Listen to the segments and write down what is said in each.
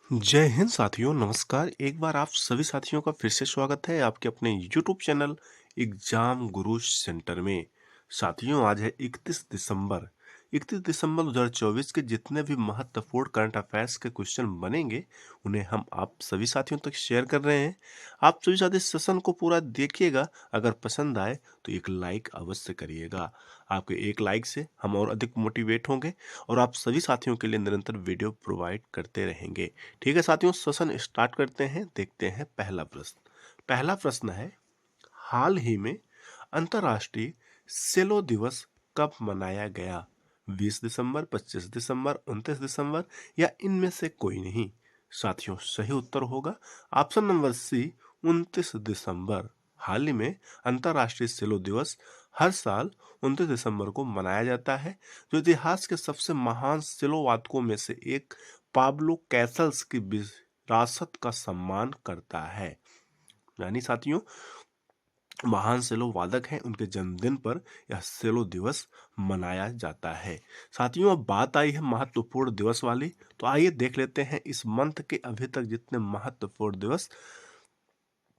जय हिंद साथियों, नमस्कार। एक बार आप सभी साथियों का फिर से स्वागत है आपके अपने यूट्यूब चैनल एग्जाम गुरु सेंटर में। साथियों, आज है 31 दिसंबर 2024 के जितने भी महत्वपूर्ण करंट अफेयर्स के क्वेश्चन बनेंगे उन्हें हम आप सभी साथियों तक शेयर कर रहे हैं। आप सभी साथी सेशन को पूरा देखिएगा। अगर पसंद आए तो एक लाइक अवश्य करिएगा। आपके एक लाइक से हम और अधिक मोटिवेट होंगे और आप सभी साथियों के लिए निरंतर वीडियो प्रोवाइड करते रहेंगे। ठीक है साथियों, सेशन स्टार्ट करते हैं। देखते हैं पहला प्रश्न है, हाल ही में अंतर्राष्ट्रीय सेलो दिवस कब मनाया गया? 20 दिसंबर, 25 दिसंबर, 29 दिसंबर या इनमें से कोई नहीं? साथियों, सही उत्तर होगा ऑप्शन नंबर सी, 29 दिसंबर। हाल ही में अंतर्राष्ट्रीय सेलो दिवस हर साल 29 दिसंबर को मनाया जाता है, जो इतिहास के सबसे महान सेलो वादकों में से एक पाब्लो कैसल्स की विरासत का सम्मान करता है। यानी साथियों, महान सेलो वादक हैं, उनके जन्मदिन पर यह सेलो दिवस मनाया जाता है। साथियों, अब बात आई है महत्वपूर्ण दिवस वाली, तो आइए देख लेते हैं इस मंथ के अभी तक जितने महत्वपूर्ण दिवस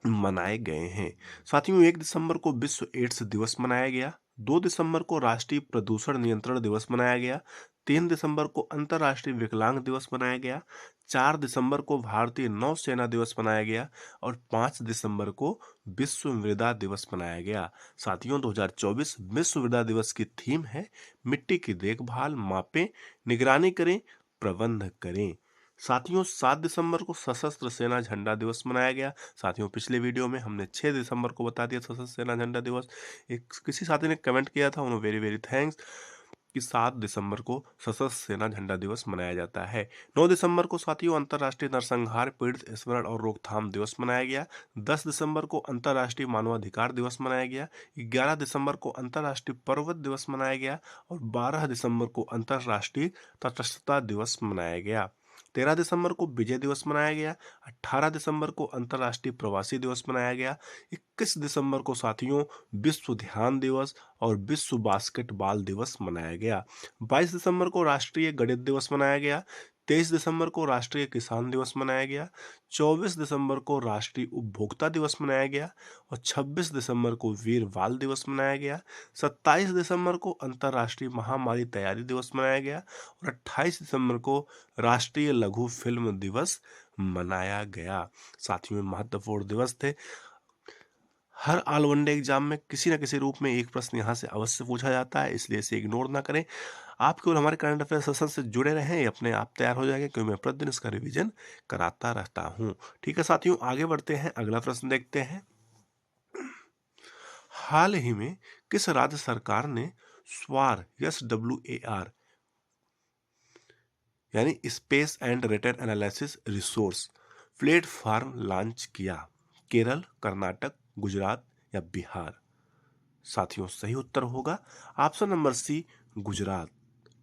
मनाए गए हैं। साथियों, 1 दिसंबर को विश्व एड्स दिवस मनाया गया। 2 दिसंबर को राष्ट्रीय प्रदूषण नियंत्रण दिवस मनाया गया। 3 दिसंबर को अंतर्राष्ट्रीय विकलांग दिवस मनाया गया। 4 दिसंबर को भारतीय नौसेना दिवस मनाया गया और 5 दिसंबर को विश्व मृदा दिवस मनाया गया। साथियों, 2024 विश्व मृदा दिवस की थीम है मिट्टी की देखभाल, मापें, निगरानी करें, प्रबंध करें। साथियों, 7 दिसंबर को सशस्त्र सेना झंडा दिवस मनाया गया। साथियों, पिछले वीडियो में हमने 6 दिसंबर को बता दिया सशस्त्र सेना झंडा दिवस। एक किसी साथी ने कमेंट किया था, उन्हें वेरी वेरी थैंक्स कि 7 दिसंबर को सशस्त्र सेना झंडा दिवस मनाया जाता है। 9 दिसंबर को साथियों अंतर्राष्ट्रीय नरसंहार, पीड़ित स्मरण और रोकथाम दिवस मनाया गया। 10 दिसंबर को अंतर्राष्ट्रीय मानवाधिकार दिवस मनाया गया। 11 दिसंबर को अंतर्राष्ट्रीय पर्वत दिवस मनाया गया और 12 दिसंबर को अंतर्राष्ट्रीय तटस्थता दिवस मनाया गया। 13 दिसंबर को विजय दिवस मनाया गया। 18 दिसंबर को अंतर्राष्ट्रीय प्रवासी दिवस मनाया गया। 21 दिसंबर को साथियों विश्व ध्यान दिवस और विश्व बास्केटबॉल दिवस मनाया गया। 22 दिसंबर को राष्ट्रीय गणित दिवस मनाया गया। 23 दिसंबर को राष्ट्रीय किसान दिवस मनाया गया। 24 दिसंबर को राष्ट्रीय उपभोक्ता दिवस मनाया गया और 26 दिसंबर को वीर बाल दिवस मनाया गया। 27 दिसंबर को अंतर्राष्ट्रीय महामारी तैयारी दिवस मनाया गया और 28 दिसंबर को राष्ट्रीय लघु फिल्म दिवस मनाया गया। साथियों, में महत्वपूर्ण दिवस थे। हर ऑल वनडे एग्जाम में किसी न किसी रूप में एक प्रश्न यहाँ से अवश्य पूछा जाता है, इसलिए इसे इग्नोर ना करें। आप केवल हमारे करंट अफेयर सेशन से जुड़े रहें, अपने आप तैयार हो जाएंगे, क्योंकि मैं प्रतिदिन इसका रिवीजन कराता रहता हूँ। ठीक है साथियों, आगे बढ़ते हैं, अगला प्रश्न देखते हैं। हाल ही में किस राज्य सरकार ने स्वार SWAR यानी space and return analysis resource platform launch किया? केरल, कर्नाटक, गुजरात या बिहार? साथियों, सही उत्तर होगा ऑप्शन नंबर सी, गुजरात।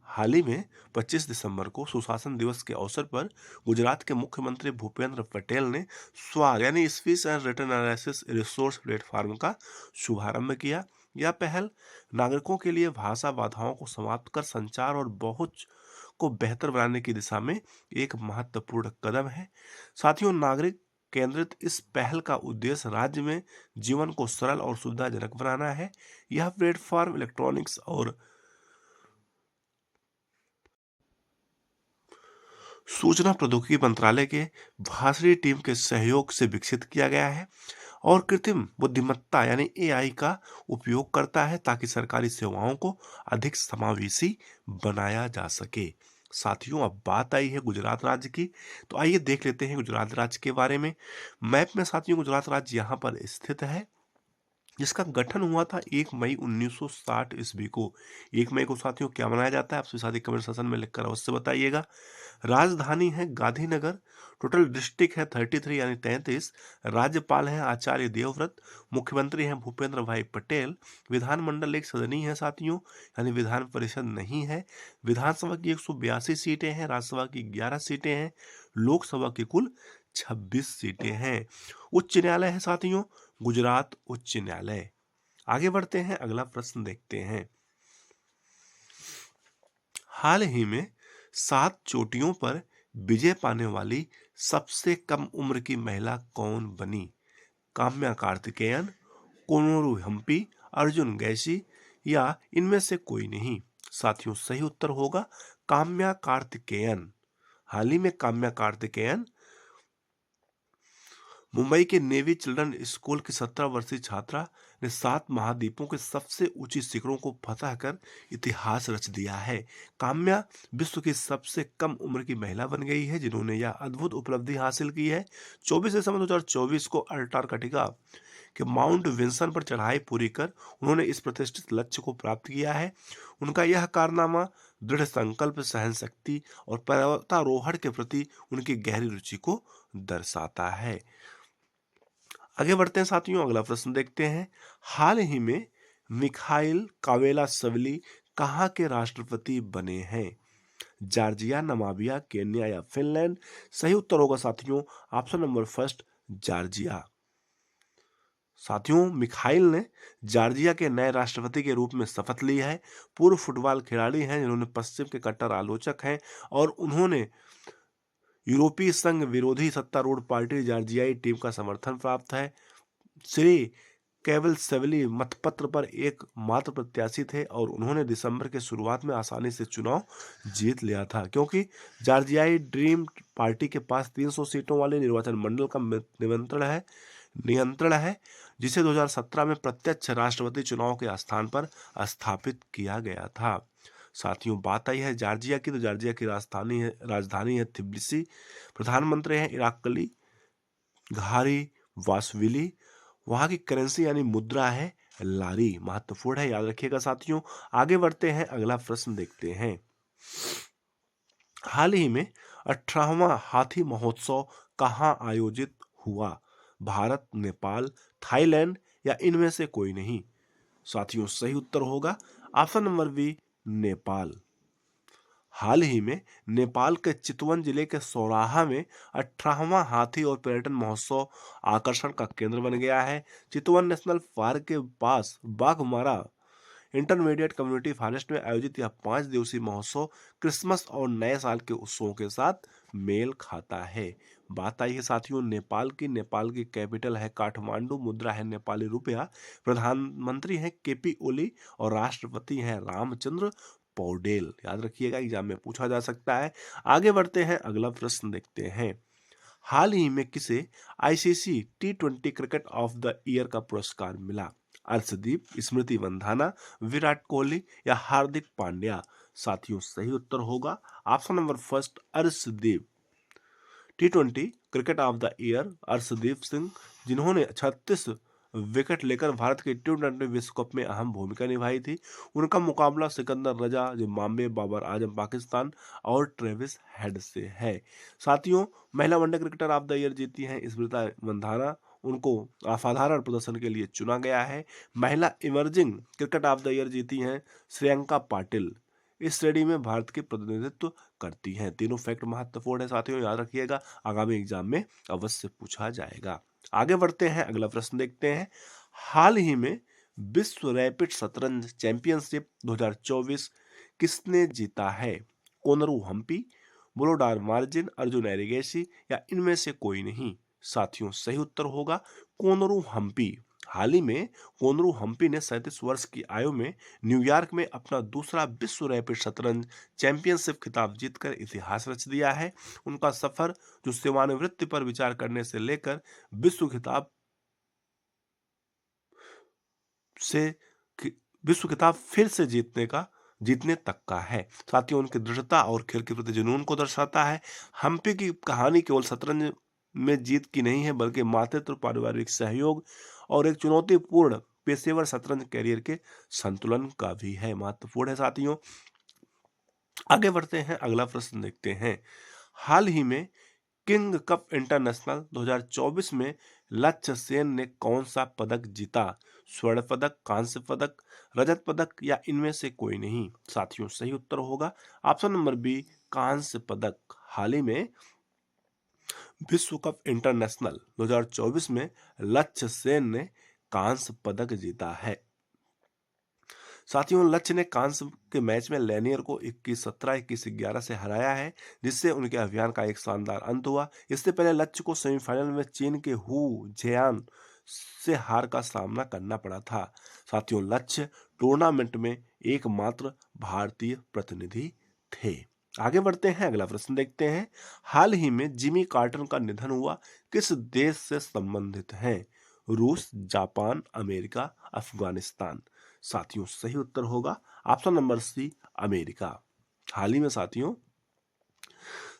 हाल ही में 25 दिसंबर को सुशासन दिवस के अवसर पर गुजरात के मुख्यमंत्री भूपेंद्र पटेल ने स्वार यानी space and return analysis resource platform का शुभारंभ किया। यह पहल नागरिकों के लिए भाषा बाधाओं को समाप्त कर संचार और पहुंच को बेहतर बनाने की दिशा में एक महत्वपूर्ण कदम है। साथियों, नागरिक केंद्रित इस पहल का उद्देश्य राज्य में जीवन को सरल और सुविधाजनक बनाना है। यह प्लेटफॉर्म इलेक्ट्रॉनिक्स और सूचना प्रौद्योगिकी मंत्रालय के भाषणी टीम के सहयोग से विकसित किया गया है और कृत्रिम बुद्धिमत्ता यानी AI का उपयोग करता है, ताकि सरकारी सेवाओं को अधिक समावेशी बनाया जा सके। साथियों, अब बात आई है गुजरात राज्य की, तो आइए देख लेते हैं गुजरात राज्य के बारे में। मैप में साथियों गुजरात राज्य यहाँ पर स्थित है, जिसका गठन हुआ था 1 मई 1960 ईस्वी को। 1 मई को साथियों क्या मनाया जाता है, आपसे साथी कमेंट सेक्शन में लिखकर अवश्य बताइएगा। राजधानी है गांधीनगर। टोटल डिस्ट्रिक्ट है 33 यानी 33। राज्यपाल हैं आचार्य देवव्रत। मुख्यमंत्री हैं भूपेंद्र भाई पटेल। विधानमंडल एक सदनीय है साथियों, यानी विधान परिषद नहीं है। विधानसभा की 182 सीटें हैं, राज्यसभा की 11 सीटें हैं, लोकसभा की कुल 26 सीटें हैं। उच्च न्यायालय है साथियों गुजरात उच्च न्यायालय। आगे बढ़ते हैं, अगला प्रश्न देखते हैं। हाल ही में 7 चोटियों पर विजय पाने वाली सबसे कम उम्र की महिला कौन बनी? काम्या कार्तिकेयन, कोनोरू हम्पी, अर्जुन गैसी या इनमें से कोई नहीं? साथियों सही उत्तर होगा काम्या कार्तिकेयन। हाल ही में काम्या कार्तिकेयन मुंबई के नेवी चिल्ड्रन स्कूल की 17 वर्षीय छात्रा ने 7 महाद्वीपों के सबसे ऊंची शिखरों को फतह कर इतिहास रच दिया है। काम्या विश्व की सबसे कम उम्र की महिला बन गई है जिन्होंने यह अद्भुत उपलब्धि हासिल की है। 24 दिसंबर 2024 को अंटार्कटिका के माउंट विंसन पर चढ़ाई पूरी कर उन्होंने इस प्रतिष्ठित लक्ष्य को प्राप्त किया है। उनका यह कारनामा दृढ़ संकल्प, सहन शक्ति और पर्वतारोहण के प्रति उनकी गहरी रुचि को दर्शाता है। आगे बढ़ते हैं साथियों, अगला प्रश्न देखते हैं। हाल ही में मिखाइल कावेलासवली कहाँ के राष्ट्रपति बने हैं? जॉर्जिया, नामीबिया, केन्या या फिनलैंड? सही उत्तर होगा साथियों ऑप्शन नंबर फर्स्ट, जॉर्जिया। साथियों मिखाइल ने जॉर्जिया के नए राष्ट्रपति के रूप में शपथ ली है। पूर्व फुटबॉल खिलाड़ी हैं जिन्होंने पश्चिम के कट्टर आलोचक हैं और उन्होंने यूरोपीय संघ विरोधी सत्तारूढ़ पार्टी जॉर्जियाई टीम का समर्थन प्राप्त है। श्री कैवलसेवली मतपत्र पर एक मात्र प्रत्याशी थे और उन्होंने दिसंबर के शुरुआत में आसानी से चुनाव जीत लिया था क्योंकि जॉर्जियाई ड्रीम पार्टी के पास 300 सीटों वाले निर्वाचन मंडल का नियंत्रण है जिसे 2017 में प्रत्यक्ष राष्ट्रपति चुनाव के स्थान पर स्थापित किया गया था। साथियों बात आई है जॉर्जिया की, तो जॉर्जिया की राजधानी है थिब्लिसी। प्रधानमंत्री हैं इराकली घारी वासविली। वहां की करेंसी यानी मुद्रा है लारी। महत्वपूर्ण है, याद रखिएगा साथियों। आगे बढ़ते हैं, अगला प्रश्न देखते हैं। हाल ही में 18वां हाथी महोत्सव कहाँ आयोजित हुआ? भारत, नेपाल, थाईलैंड या इनमें से कोई नहीं? साथियों सही उत्तर होगा ऑप्शन नंबर बी, नेपाल। हाल ही में नेपाल के चितवन जिले के सौराहा में 18वां हाथी और पर्यटन महोत्सव आकर्षण का केंद्र बन गया है। चितवन नेशनल पार्क के पास बाघमारा इंटरमीडिएट कम्युनिटी फॉरेस्ट में आयोजित यह 5 दिवसीय महोत्सव क्रिसमस और नए साल के उत्सवों के साथ मेल खाता है। बात आई है साथियों नेपाल की। नेपाल की कैपिटल है काठमांडू, मुद्रा है नेपाली रुपया, प्रधानमंत्री हैं केपी ओली और राष्ट्रपति हैं रामचंद्र पौडेल। याद रखिएगा, एग्जाम में पूछा जा सकता है। आगे बढ़ते हैं, अगला प्रश्न देखते हैं। हाल ही में किसे ICC T20 cricket of the year का पुरस्कार मिला? अर्शदीप, स्मृति मंधाना, विराट कोहली या हार्दिक पांड्या? साथियों सही उत्तर होगा option number first, Arshdeep. T20 cricket of the year Arshdeep Singh, जिन्होंने 36 विकेट लेकर भारत के T20 विश्व कप में अहम भूमिका निभाई थी। उनका मुकाबला सिकंदर रजा जिम्बाब्वे, बाबर आजम पाकिस्तान और ट्रेविस हेड से है। साथियों महिला one day cricketer of the year जीती हैं स्मृति मंधाना, उनको असाधारण प्रदर्शन के लिए चुना गया है। महिला emerging cricket of the year जीती हैं श्रेयंका पाटिल, इस श्रेणी में भारत के प्रतिनिधित्व करती हैं। तीनों फैक्ट महत्वपूर्ण है साथियों, याद रखिएगा, आगामी एग्जाम में अवश्य पूछा जाएगा। आगे बढ़ते हैं, अगला प्रश्न देखते हैं। हाल ही में विश्व रैपिड शतरंज चैंपियनशिप 2024 किसने जीता है? कोनरू हम्पी, ब्लोडार मार्जिन, अर्जुन एरिगेसी या इनमें से कोई नहीं? साथियों सही उत्तर होगा कोनरू हम्पी। हाल ही में कोनरू हम्पी ने 37 वर्ष की आयु में न्यूयॉर्क में अपना दूसरा विश्व रैपिड शतरंज चैंपियनशिप खिताब जीतकर इतिहास रच दिया है। उनका सफर जो सेवानिवृत्ति पर विचार करने से लेकर विश्व खिताब से विश्व खिताब फिर से जीतने तक का है। साथियों उनकी दृढ़ता और खेल के प्रति जुनून को दर्शाता है। हम्पी की कहानी केवल शतरंज में जीत की नहीं है बल्कि मातृत्व, पारिवारिक सहयोग और एक चुनौतीपूर्ण पेशेवर शतरंज कैरियर के संतुलन का भी है। महत्वपूर्ण है साथियों। आगे बढ़ते हैं, अगला प्रश्न देखते हैं। हाल ही में किंग कप इंटरनेशनल 2024 में लक्ष्य सेन ने कौन सा पदक जीता? स्वर्ण पदक, कांस्य पदक, रजत पदक या इनमें से कोई नहीं? साथियों सही उत्तर होगा ऑप्शन नंबर बी, कांस्य पदक। हाल ही में विश्व कप इंटरनेशनल 2024 में लक्ष्य सेन ने कांस्य पदक जीता है। साथियों लक्ष्य ने कांस्य के मैच में लेनियर को 21-17, 21-11 से हराया है, जिससे उनके अभियान का एक शानदार अंत हुआ। इससे पहले लक्ष्य को सेमीफाइनल में चीन के हु झेयान से हार का सामना करना पड़ा था। साथियों लक्ष्य टूर्नामेंट में एकमात्र भारतीय प्रतिनिधि थे। आगे बढ़ते हैं, अगला प्रश्न देखते हैं। हाल ही में जिमी कार्टर का निधन हुआ, किस देश से संबंधित है? रूस, जापान, अमेरिका, अफगानिस्तान। साथियों सही उत्तर होगा ऑप्शन नंबर सी, अमेरिका। हाल ही में साथियों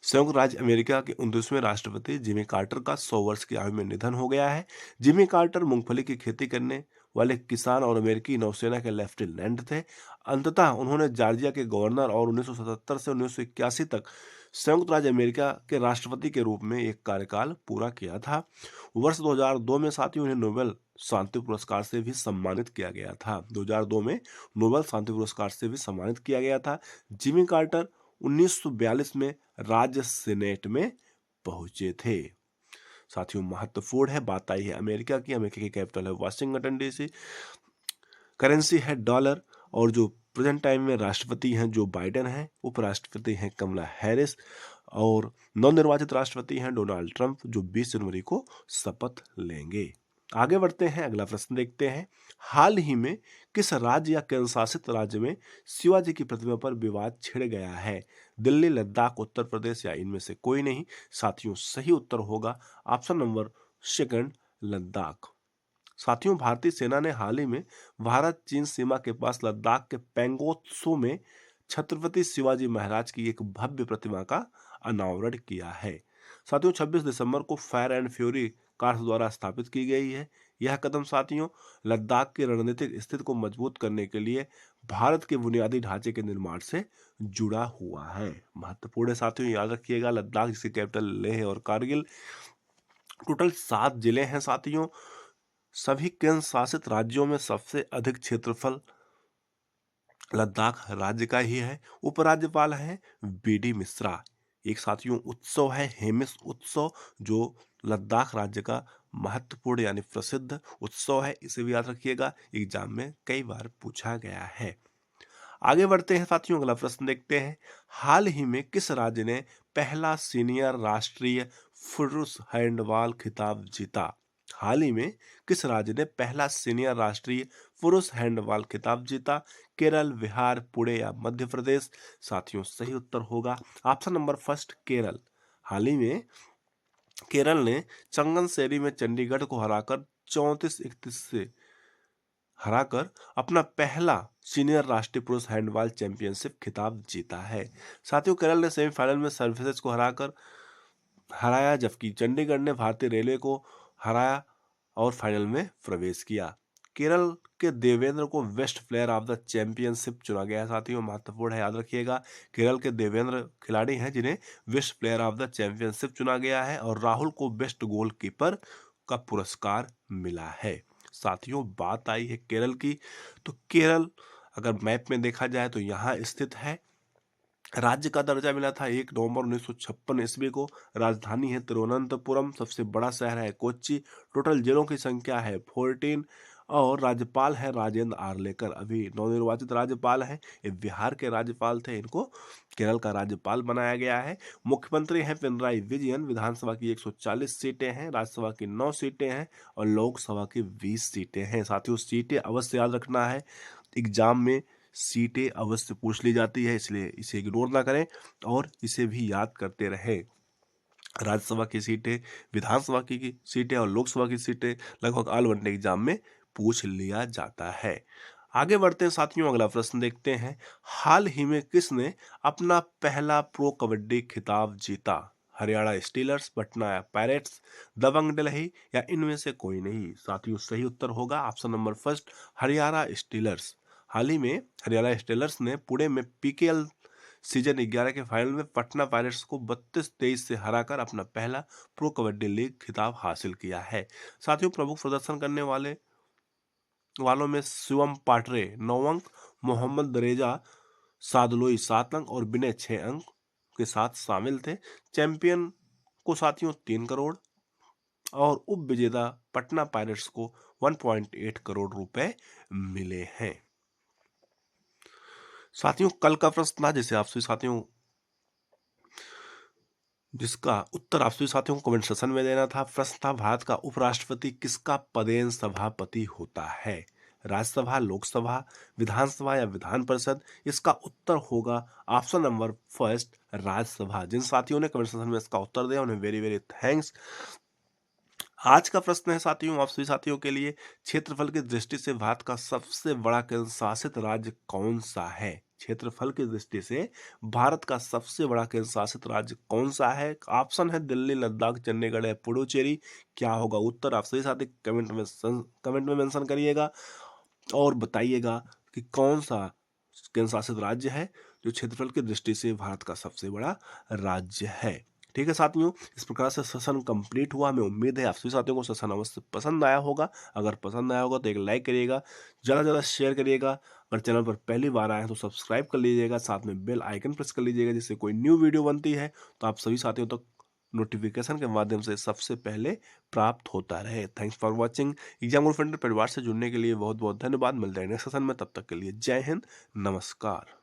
संयुक्त राज्य अमेरिका के 29वें राष्ट्रपति जिमी कार्टर का 100 वर्ष की आयु में निधन हो गया है। जिमी कार्टर मूंगफली की खेती करने वाले किसान और अमेरिकी नौसेना के लेफ्टिनेंट थे। अंततः उन्होंने जॉर्जिया के गवर्नर और 1977 से 1981 तक संयुक्त राज्य अमेरिका के राष्ट्रपति के रूप में एक कार्यकाल पूरा किया था। वर्ष 2002 में साथियों उन्हें नोबेल शांति पुरस्कार से भी सम्मानित किया गया था। 2002 में नोबेल शांति पुरस्कार से भी सम्मानित किया गया था। जिमी कार्टर 1942 में राज्य सीनेट में पहुंचे थे। साथियों महत्वपूर्ण है बात आई है अमेरिका की। अमेरिका की कैपिटल है वाशिंगटन डीसी। करेंसी है डॉलर। और जो प्रेजेंट टाइम में राष्ट्रपति हैं जो बाइडेन हैं, उपराष्ट्रपति हैं कमला हैरिस, और नवनिर्वाचित राष्ट्रपति हैं डोनाल्ड ट्रंप, जो 20 जनवरी को शपथ लेंगे। आगे बढ़ते हैं, अगला प्रश्न देखते हैं। हाल ही में किस राज्य या केंद्र शासित राज्य में शिवाजी की प्रतिमा पर विवाद छिड़ गया है? दिल्ली, लद्दाख, उत्तर प्रदेश या इनमें से कोई नहीं। साथियों सही उत्तर होगा ऑप्शन नंबर सेकंड, लद्दाख। साथियों भारतीय सेना ने हाल ही में भारत चीन सीमा के पास लद्दाख के पेंगोत्सो में छत्रपति शिवाजी महाराज की एक भव्य प्रतिमा का अनावरण किया है। साथियों 26 दिसंबर को फायर एंड फ्यूरी कार्स द्वारा स्थापित की गई है। यह कदम साथियों लद्दाख की रणनीतिक स्थिति को मजबूत करने के लिए भारत के बुनियादी ढांचे के निर्माण से जुड़ा हुआ है। महत्वपूर्ण है साथियों, याद रखिएगा लद्दाख जिसकी कैपिटल लेह और कारगिल। टोटल 7 जिले हैं साथियों। सभी केंद्र शासित राज्यों में सबसे अधिक क्षेत्रफल लद्दाख राज्य का ही है। उपराज्यपाल है बीडी मिश्रा। एक साथियों उत्सव है हेमिस उत्सव, जो लद्दाख राज्य का महत्वपूर्ण यानी प्रसिद्ध उत्सव है। इसे भी याद रखिएगा, एग्जाम में कई बार पूछा गया है। आगे बढ़ते हैं साथियों, अगला प्रश्न देखते हैं। हाल ही में किस राज्य ने पहला सीनियर राष्ट्रीय पुरुष हैंडबॉल खिताब जीता? हाल ही में किस राज्य ने पहला सीनियर राष्ट्रीय पुरुष हैंडबॉल खिताब जीता? केरल, बिहार, पुणे या मध्य प्रदेश। साथियों सही उत्तर होगा ऑप्शन नंबर फर्स्ट, केरल। हाल ही में केरल ने चंगनसेरी में चंडीगढ़ को हराकर 34-31 से हराकर अपना पहला सीनियर राष्ट्रीय पुरुष हैंडबॉल चैंपियनशिप खिताब जीता है। साथियों केरल ने सेमीफाइनल में सर्विसेज को हराया, जबकि चंडीगढ़ ने भारतीय रेलवे को हराया और फाइनल में प्रवेश किया। केरल के देवेंद्र को best player of the championship चुना गया है। साथियों महत्वपूर्ण है, याद रखिएगा केरल के देवेंद्र खिलाड़ी हैं जिन्हें best player of the championship चुना गया है, और राहुल को बेस्ट गोलकीपर का पुरस्कार मिला है। साथियों बात आई है केरल की, तो केरल अगर मैप में देखा जाए तो यहाँ स्थित है। राज्य का दर्जा मिला था 1 नवंबर 1956 ईस्वी को। राजधानी है तिरुवनंतपुरम। सबसे बड़ा शहर है कोच्चि। टोटल जिलों की संख्या है 14, और राज्यपाल है राजेंद्र आर्लेकर। अभी नवनिर्वाचित राज्यपाल हैं, ये बिहार के राज्यपाल थे, इनको केरल का राज्यपाल बनाया गया है। मुख्यमंत्री हैं पिनराई विजयन। विधानसभा की 140 सीटें हैं, राज्यसभा की 9 सीटें हैं, और लोकसभा की 20 सीटें हैं। साथियों सीटें अवश्य याद रखना है, एग्जाम में सीटें अवश्य पूछ ली जाती है, इसलिए इसे इग्नोर ना करें और इसे भी याद करते रहें। राज्यसभा की सीटें, विधानसभा की सीटें और लोकसभा की सीटें लगभग ऑल वन एग्जाम में पूछ लिया जाता है। आगे बढ़ते हैं साथियों, अगला प्रश्न देखते हैं। हाल ही में किसने अपना पहला प्रो कबड्डी खिताब जीता? हरियाणा स्टीलर्स, पटना पायरेट्स, दबंग दिल्ली या इनमें से कोई नहीं। साथियों सही उत्तर होगा option number first, Haryana Steelers. हाल ही में हरियाणा स्टीलर्स ने पुणे में पीकेएल सीजन 11 के फाइनल में पटना पायरेट्स को 32-23 से हराकर अपना पहला प्रो कबड्डी लीग खिताब हासिल किया है। साथियों प्रमुख प्रदर्शन करने वालों में शिवम पाटरे 9 अंक, मोहम्मद दरेजा सादलोई 7 अंक और विनय 6 अंक के साथ शामिल थे। चैंपियन को साथियों 3 करोड़ और उप विजेता पटना पायरेट्स को 1.8 करोड़ रुपए मिले हैं। साथियों, कल का प्रश्न था जिसे आप सभी साथियों जिसका उत्तर आप सभी साथियों को कमेंट सेशन में देना था। प्रश्न था, भारत का उपराष्ट्रपति किसका पदेन सभापति होता है? राज्यसभा, लोकसभा, विधानसभा या विधान परिषद? इसका उत्तर होगा ऑप्शन नंबर फर्स्ट, राज्यसभा। जिन साथियों ने कमेंट सेशन में इसका उत्तर दिया उन्हें वेरी वेरी थैंक्स। आज का प्रश्न है साथियों, आप सभी साथियों के लिए, क्षेत्रफल की दृष्टि से भारत का सबसे बड़ा केंद्र शासित राज्य कौन सा है? क्षेत्रफल की दृष्टि से भारत का सबसे बड़ा केंद्र शासित राज्य कौन सा है? ऑप्शन है दिल्ली, लद्दाख, चंडीगढ़ या पुडुचेरी। क्या होगा उत्तर? आप सभी साथी कमेंट में मेंशन करिएगा और बताइएगा कि कौन सा केंद्र शासित राज्य है जो क्षेत्रफल की दृष्टि से भारत का सबसे बड़ा राज्य है। ठीक है साथियों, इस प्रकार से सेशन कंप्लीट हुआ। हमें उम्मीद है आप सभी साथियों को सेशन अवश्य पसंद आया होगा। अगर पसंद आया होगा तो एक लाइक करिएगा, ज़्यादा से ज़्यादा शेयर करिएगा। अगर चैनल पर पहली बार आए हैं तो सब्सक्राइब कर लीजिएगा, साथ में बेल आइकन प्रेस कर लीजिएगा, जिससे कोई न्यू वीडियो बनती है तो आप सभी साथियों तक नोटिफिकेशन के माध्यम से सबसे पहले प्राप्त होता रहे। Thanks for watching. Exam goal friend परिवार से जुड़ने के लिए बहुत बहुत धन्यवाद। मिलते हैं नेक्स्ट सेशन में, तब तक के लिए जय हिंद, नमस्कार।